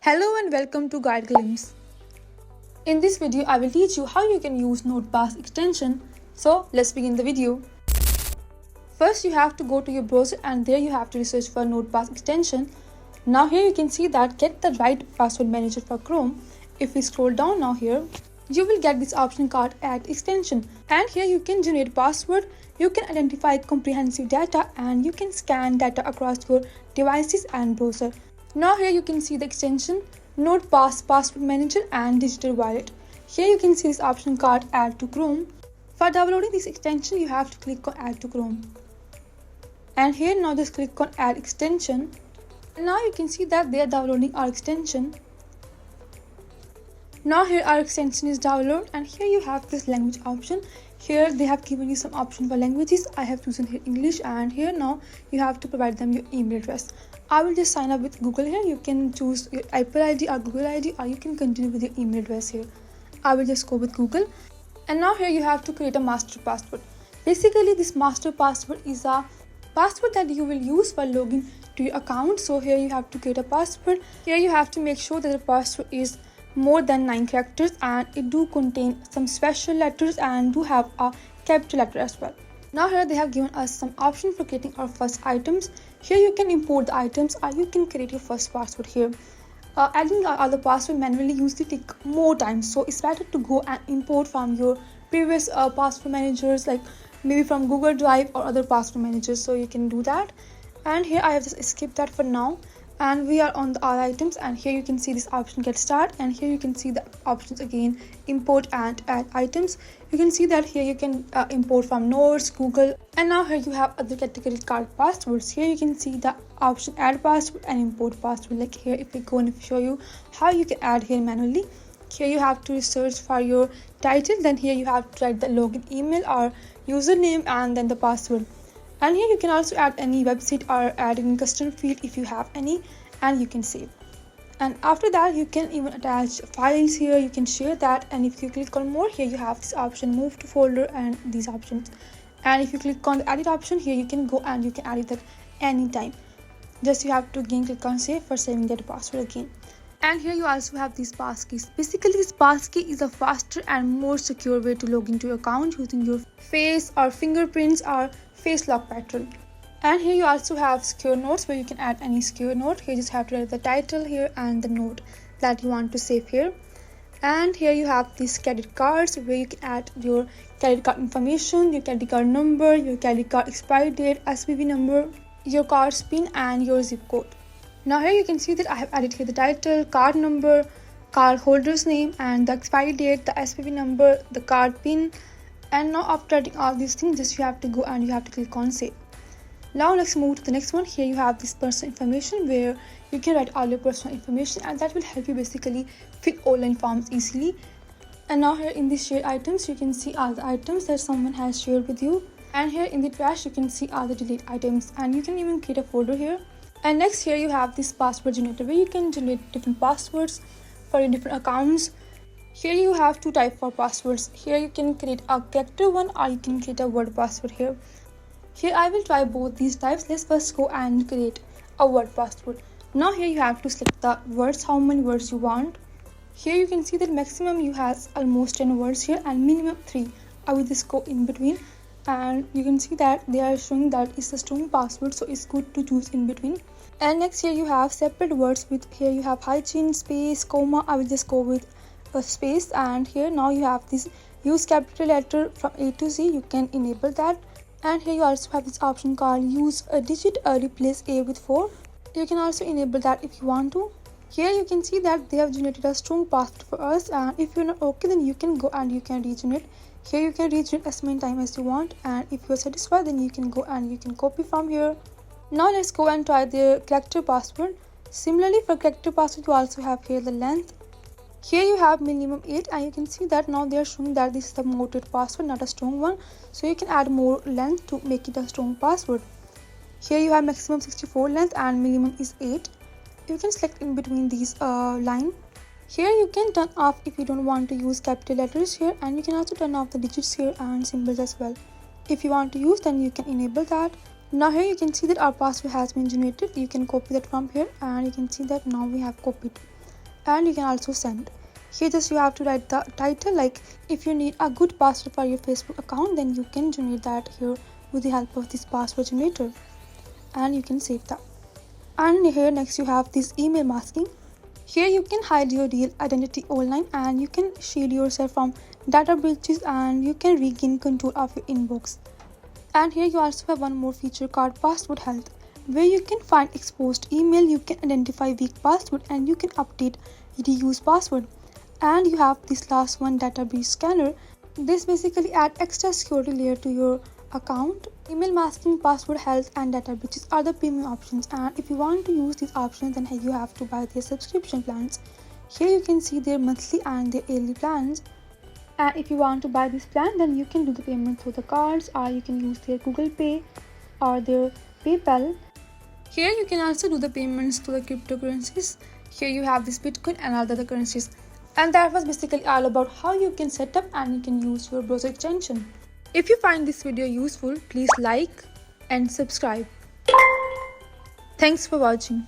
Hello and welcome to Guide Glimpse. In this video, I will teach you how you can use NordPass extension. So let's begin the video. First, you have to go to your browser and there you have to search for NordPass extension. Now here you can see that get the right password manager for Chrome. If we scroll down now here, you will get this option called add extension. And here you can generate password, you can identify comprehensive data and you can scan data across your devices and browser. Now here you can see the extension NordPass Password Manager and Digital Wallet. Here you can see this option called Add to Chrome. For downloading this extension, you have to click on Add to Chrome. And here now just click on Add Extension. And now you can see that they are downloading our extension. Now here our extension is downloaded and here you have this language option. Here they have given you some option for languages. I have chosen here English and here now you have to provide them your email address. I will just sign up with Google here. You can choose your Apple ID or Google ID or you can continue with your email address here. I will just go with Google. And now here you have to create a master password. Basically this master password is a password that you will use for login to your account. So here you have to create a password. Here you have to make sure that the password is more than 9 characters and it do contain some special letters and do have a capital letter as well. Now here they have given us some option for creating our first items. Here you can import the items or you can create your first password here. Adding other password manually usually take more time, so it's better to go and import from your previous password managers, like maybe from Google Drive or other password managers, so you can do that. And here I have just skipped that for now. And we are on the all items and here you can see this option get start and here you can see the options again import and add items. You can see that here you can import from Notes, Google, and now here you have other category called passwords. Here you can see the option add password and import password. Like here if we go and show you how you can add here manually. Here you have to search for your title, then here you have to write the login email or username and then the password. And here you can also add any website or add any custom field if you have any, and you can save. And after that you can even attach files here, you can share that. And if you click on more, here you have this option move to folder and these options. And if you click on the edit option, here you can go and you can edit that anytime. Just you have to again click on save for saving that password again. And here you also have these passkeys. Basically this passkey is a faster and more secure way to log into your account using your face or fingerprints or face lock pattern. And here you also have secure notes where you can add any secure note. Here you just have to write the title here and the note that you want to save here. And here you have these credit cards where you can add your credit card information, your credit card number, your credit card expiry date, SPV number, your card's PIN and your zip code. Now here you can see that I have added here the title, card number, card holder's name and the expiry date, the SPV number, the card PIN. And now after adding all these things, just you have to go and you have to click on save. Now let's move to the next one. Here you have this personal information where you can write all your personal information and that will help you basically fill online forms easily. And now here in these shared items, you can see all the items that someone has shared with you. And here in the trash, you can see all the delete items and you can even create a folder here. And next here you have this password generator where you can generate different passwords for your different accounts. Here you have two types for passwords. Here you can create a character one or you can create a word password here. Here I will try both these types. Let's first go and create a word password. Now here you have to select the words, how many words you want. Here you can see that maximum you have almost 10 words here and minimum 3. I will just go in between and you can see that they are showing that it's a strong password, so it's good to choose in between. And next here you have separate words with here you have hygiene, space, comma. I will just go with a space. And here now you have this use capital letter from A to Z. You can enable that. And here you also have this option called use a digit replace A with 4. You can also enable that if you want to. Here you can see that they have generated a strong password for us, and if you're not okay then you can go and you can regenerate. Here you can regenerate as many times as you want, and if you're satisfied then you can go and you can copy from here. Now let's go and try the character password. Similarly for character password you also have here the length. Here you have minimum 8 and you can see that now they are showing that this is the moderate password, not a strong one. So you can add more length to make it a strong password. Here you have maximum 64 length and minimum is 8. You can select in between these line. Here you can turn off if you don't want to use capital letters here, and you can also turn off the digits here and symbols as well. If you want to use then you can enable that. Now here you can see that our password has been generated. You can copy that from here and you can see that now we have copied. and you can also send. Here just you have to write the title, like if you need a good password for your Facebook account, then you can generate that here with the help of this password generator, and you can save that. And here next you have this email masking. Here you can hide your real identity online, and you can shield yourself from data breaches, and you can regain control of your inbox. And here you also have one more feature called password health, where you can find exposed email, you can identify weak password, and you can update reused password. And you have this last one, data breach scanner. This basically adds extra security layer to your account. Email masking, password health, and data breaches are the premium options, and if you want to use these options, then you have to buy their subscription plans. Here you can see their monthly and their yearly plans. And if you want to buy this plan, then you can do the payment through the cards, or you can use their Google Pay or their PayPal. Here you can also do the payments to the cryptocurrencies. Here you have this Bitcoin and other currencies. And that was basically all about how you can set up and you can use your browser extension. If you find this video useful, please like and subscribe. Thanks for watching.